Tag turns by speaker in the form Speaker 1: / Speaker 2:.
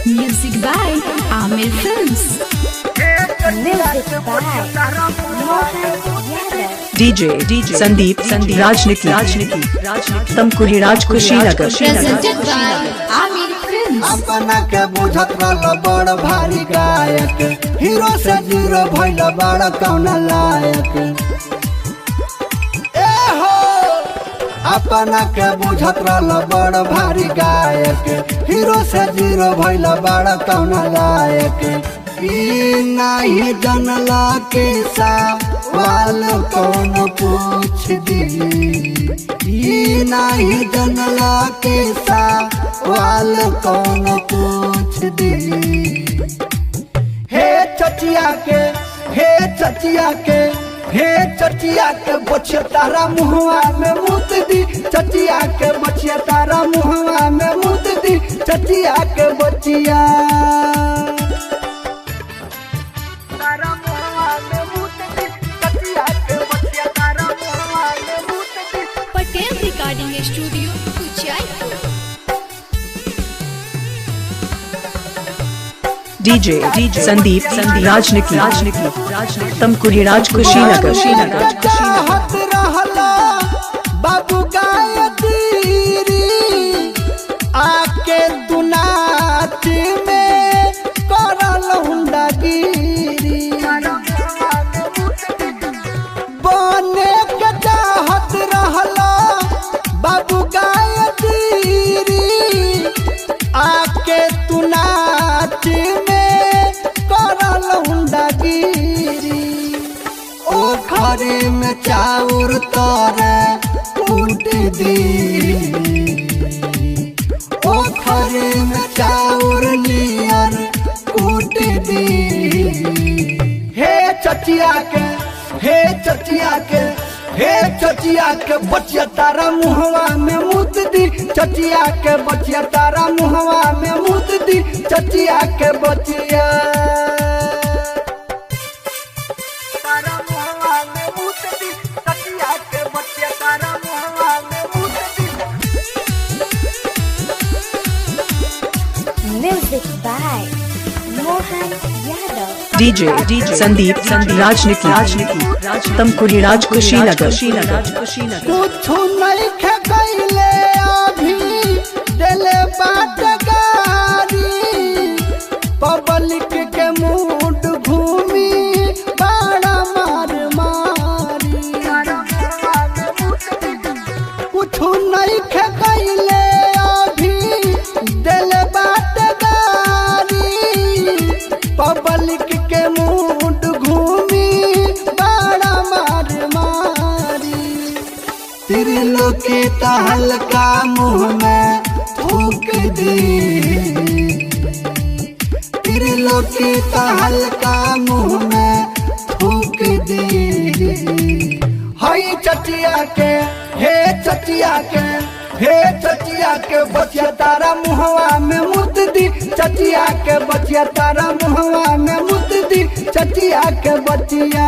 Speaker 1: Music by Amir Films.
Speaker 2: DJ Sandeep Rajniki Tamkuri Raj Kushinagar.
Speaker 1: Presented by Amir Films.
Speaker 3: अपना के बुझत रहल बड़ भारी गायक, हीरो से जीरो भइल बड़ कौन लायक। ए हो अपना के बुझत रहल बड़ भारी गायक, हीरो से जीरो भइल बड़ कौन लायक। ई नहीं जनला के सवाल कौन पूछ दी, ई नहीं जनला के सवाल कौन पूछ दी। हे चचिया के बचिया तारा मुहवा में मुत दी, चचिया के बचिया तारा मुहवा में मुत दी, चचिया के बचिया
Speaker 1: Patel Recording Studio, Kuchaipur.
Speaker 2: DJ Sandeep Rajniki Tamkuri Raj Kushinagar.
Speaker 3: चाहत रहला बाबू गायत्री, आके दुनाच में करल हुंडागिरी। बने के चाहत रहला बाबू गायत्री, आके दुनाच में करल हुंडागिरी। ओ घरे में चाउर तोरे कूट दी, ओ घरे में चाउर लियर कूट दी। हे चचिया के बचिया तारा मुहवा में मुत दी, चचिया के बचिया तारा मुहवा में मुत दी, चचिया के बचिया तारा मुहवा में मुत दी, चचिया के बचिया तारा मुहवा में मुत दी।
Speaker 4: Music by Mohan Yadav.
Speaker 2: DJ Sandeep Rajniki Tamkuri Raj Kushinagar.
Speaker 3: कुछ नहीं खे गईले अभी दिले बात गारी, पब्लिक के मूड घूमी बड़ा मार मारी। कुछ नहीं खे गईले अभी दिले बात गारी, पब्लिक के मूड घूमी बड़ा मार मारी। त्रिलोकी तहलका मुँह में थूक दी, त्रिलोकी तहलका मुँह में थूक दी। हई चचिया के हे चचिया के बचिया तारा मुहवा में मुत दी, चचिया के बचिया तारा मुहवा में मुत दी, चचिया के बचिया